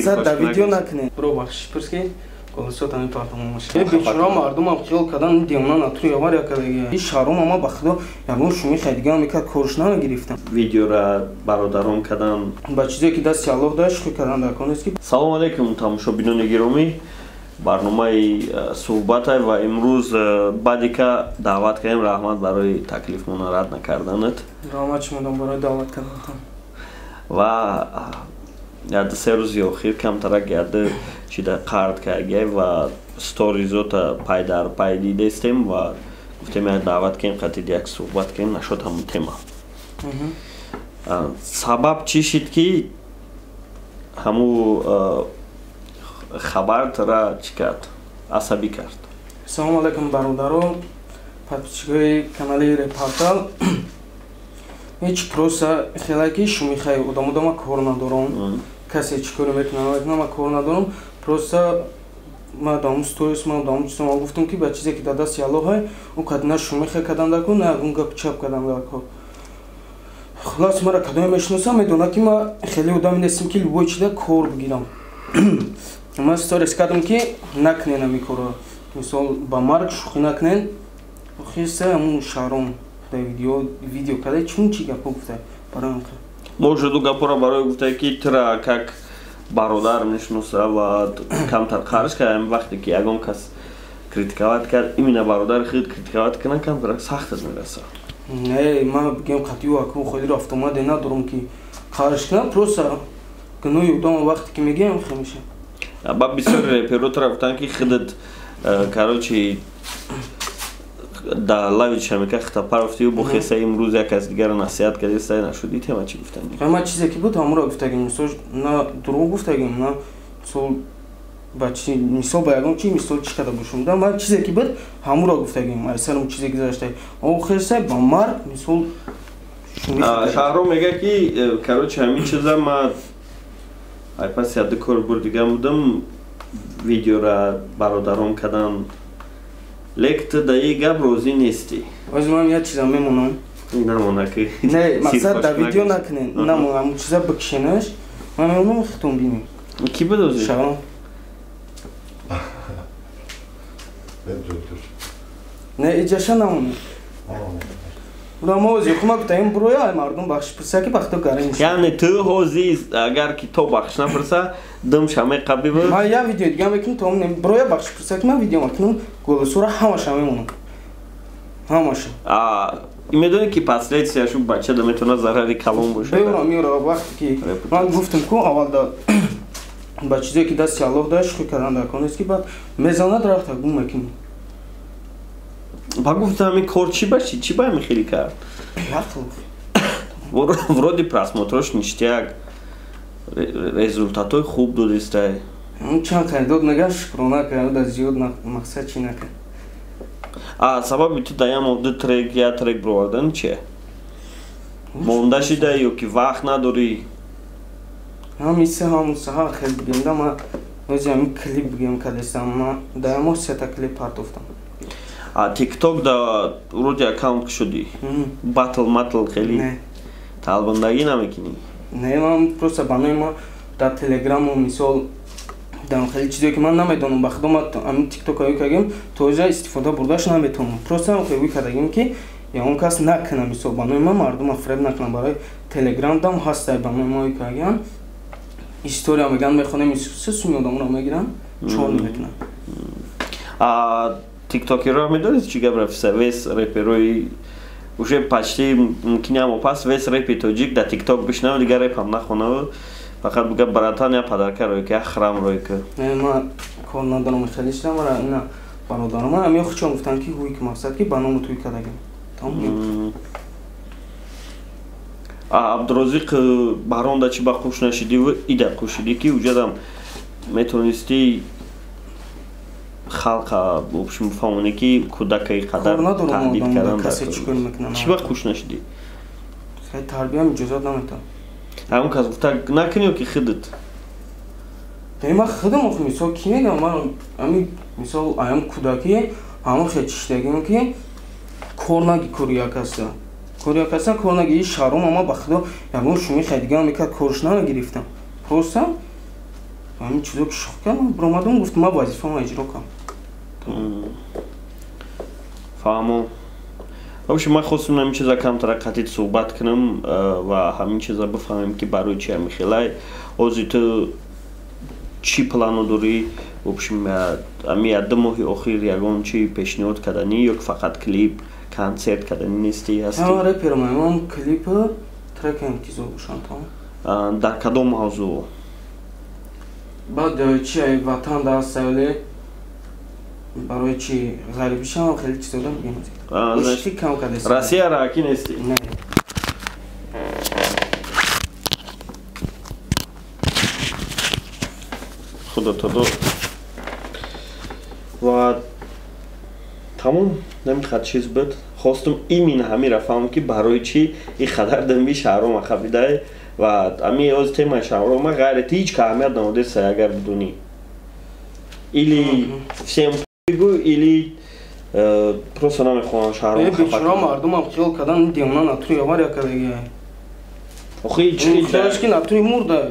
Зад да видео накне. Бро бахшиш перски. Колосот ами партамон маш. Бечура мардум ам хиёл кадан демона натур явар якадага. Иш шаром ама бахдо ягон шуми хадига мекад корш нагирифтам. Видеора бародарон кадан. Ба чизе ки дасти Аллоҳ дашт ки кадан даконест ки. Салом алейкум тамошобинони гиромӣ. Барномаи суҳбатай ва имрӯз баъде ка даъват кардем раҳмат барои таклифмона рад накарданат. Раҳмат шумодам барои даъват карданатон. Ва яд се рӯзи охир камтарак яд чида қард кардгай ва сторизота пай дар пай дидестем ва гуфтем як даъват кардем қатиди як суҳбат кардем нашуд ҳамон тема. Сабаб чӣ шид ки ҳамун хабартра чӣ кард асабӣ кард. Ассалому алайкум бародаро, подписчикои канали Репортал. Ҳеҷ просто хеле ки шумихай одама кор надорам. Касе чӣ кор мекунам кор надорам. Просто ма дам сторис ма дам чизам гуфтам ки ба чизе ки дар дасти Аллоҳ он кадна шумихай кадан даку на он гап чап кадан даку. Хулос мара кадоме мешиносам медона ки ма хеле одаме нестам ки любой чида кор бигирам. Ма сторис кардам ки накнен ами кора. Мисол ба марг шухӣ накнен. Охирса ҳамун шаром видео кадай чун чӣ гапо гуфтай барои можеду гапора барои гуфтай ки тра как бародар мешиноса ва камтар қарш кардам вақте ки ягон кас критиковат кард именно бародари худ критиковат кунад камтарак сахт мераса. Не ма бигем қатиё аку ходи автомате надорам ки қарш кунам просто гуноҳи одам вақте ки мегем хемиша. Ба бисёри реперотра гуфтанд ки худат короче да лави чамека хитапарафтию бо хеса имрӯз як кас дигара насиҳат кардеста нашуди тема чӣ гуфтанд? Ҳама чизе ки буд ҳамуро гуфтагим мисол на дурӯғ гуфтагим на мисол ба чи мисол ба ягон чи мисол чӣ када бошам да ма чизе ки буд ҳамуро гуфтагим айсарам чизе гузаштай охирса ба марг мисол шаҳром мега ки короче ҳамин чиза ма айпас яд кор бурдигам будам видеора бародарон кадан лек ту да и гап розӣ нестӣ. Ози ман як чиза мемонам. Намона ки. Не, мақсад да видео накунен. Намонам чиза бикшенаш. Ман мемонам хитон бинем. Ки буд ози? Шаром. Не, иҷаша намонам. Рамози хума гуфтаем буроя мардум бахш пурса ки бахто гарин. Яъне ту ҳозир агар ки то бахш напурса дум шаме қаби буд. Ма я видео дига мекунам то не буроя бахш пурса ки ма видео мекунам голосура ҳамаша мемонам. Ҳамаша. Медони ки последствияшу бача да метавона зарари калон бошад. Беёра меёра вақте ки ман гуфтам ку аввал да ба чизе ки дасти Аллоҳ дашт шуқр кардан даконест ки баъд мезанад рафта гум мекунам. Ба гуфтам ин кор чӣ ба чӣ ба ҳамин хеле кард? Вроде просмотрош ништяк результатои хуб додестай. Чанд хайдод нагаш шукрона кард да зиёд мақсад чӣ накард. Сабаби ту да ямо ду трек я трек бировардан чие? Монда шида ё ки вақт надорӣ? Ҳамиса ҳамун саҳар хел бигем да ма ози ҳамин клип бигем кадестам ма да ямо сета клип партофтам. TikTok да вроде аккаунт шуди. Батл матл хели. Талбандагӣ намекунӣ? Не, ман просто банои ма дар Telegram мисол дар хеле чизое ки ман намедонам ба худо ма ҳамин TikTok-ҳои кардагим тоҷа истифода бурдаш наметавонам. Просто ҳои кардагим ки ягон кас накуна мисол банои ма мардума фреб накунам барои Telegram дам ҳастай банои ма ҳои кардагим. История меган мехонем се суми одамро мегирам чор мекунам. Тиктокерро медонед чӣ гап рафиса? Вес реперои уже почти мумкинам пас вес репи тоҷик да TikTok бишнав дигар реп ҳам нахонав. Фақат бига братан я падаркаро ки ахрам ройка. Не ма кор надорам хеле шидам ва ина бародарам ами хучам гуфтан ки ҳуи ки мақсад ки баному туй кадагим. Тамом. Абдурозиқ барон да чӣ ба хуш нашиди ва ида хушиди ки уҷадам метавонисти халқа в общем фаоне ки кӯдакаи қадар таҳдид кардан чӣ ба хуш нашиди? Хай тарбиям иҷозат наметавад. ҳамон кас гуфта накунӣ ё ки худат? Ма худам охи мисол ки мегам ман ами мисол аям кӯдаки ҳамон хел чиштагим ки кор наги кори як аста. Кори як аста кор наги шаром ама ба худо ягон шуми хай дигар мекард корш нагирифтам. Просто همین چیزا که شوخ کردم برآمدم گفت ما وظیفه‌مو اجرا کنم. فهمم. вообще من خواستم همین چیزا کمتر قطعیت صحبت کنم و همین چیزا بفهمیم که برای چی میخوای. اوزی تو چی پلانو داری؟ в общем امی دو ماه اخیر یگان چی پیشنهاد کردنی یا فقط کلیپ کنسرت کردنی نیستی هستی؟ آره پیرامون کلیپ ترک انتیزو باشن تمام. در کدام موضوع؟ بعد چی وطن در ساله برای چی غریبی شما خیلی چیزا میگم. مشتی کم کرده. روسیه را کی نیستی؟ نه. خدا تو دو. و تمام نمیخواد چیز بود. خواستم ایمین همی رفهم که برای چی این خدر دنبی شهرام خبیده و امی از تیم شهرام غیرتی هیچ که اهمیت نموده سه اگر بدونی. ایلی всем بگو ایلی просто نمیخوام شهرام خبر. بیچاره مردم هم خیال کردن دیونا ناتوری آوار کردگی. آخه چی؟ خیالش که ناتوری مرده.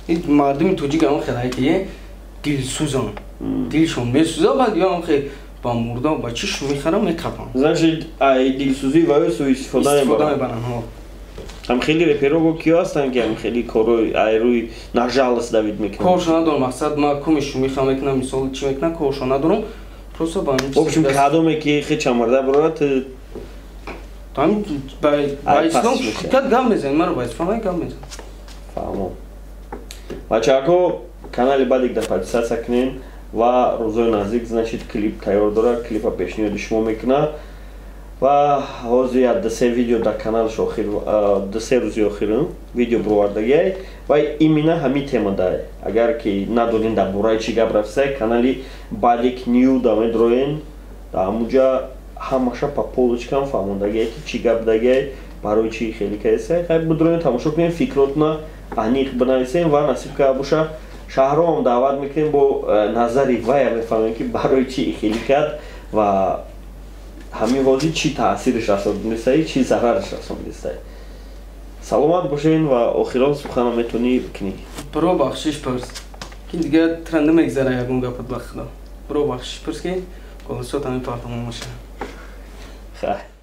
این مردم توجی که هم خیلی که دل سوزان. دلشون میسوزه بعد یا هم خیلی با مرده با چیش میخرم میکپم. زنش ای دلسوزی و سوء استفاده میبرن ها. هم خیلی رپرو کی هستن که هم خیلی کارو ای روی نجالس دوید میکنن. کارش ندارم مقصد ما کمیشو میخوام میکنم مثال چی میکنم کارش ندارم. پروسه با این. в общем کدومی که خیلی چمرده برات там با اسلام شکت گام میزنن مرا باید فهمی گام میزنن. فهمم. بچه‌ها کانال بعدی در پادیسا کنین و روزای نزدیک значит کلیپ تیار داره کلیپ پیشنهاد شما میکنه و حاضر از سه ویدیو در کانال شو آخر در سه روزی آخرین ویدیو بروردگی و ایمینا همین تما داره اگر که ندونین در برای چی گپ رفته کانالی بعدیک نیو دامه دروین در موجا همشا по полочкам фамондагӣ чӣ гап дагӣ барои чӣ хеле кайсе хай бидроин тамошо кунем фикротна аниқ бинависем ва насиб ка боша шаҳром даъват мекунем бо назари вай мефаҳмем ки барои чӣ хеле кард ва ҳамин ҳозир чӣ таъсираш расонидистай чӣ зарараш расонидистай саломат бошен ва охирон сухана метавонӣ бикунӣ биро бахшиш пурс ки дига транда мегзара ягон гапат ба худо биро бахшиш пурс ки голосот ҳамин партамон бошад خیر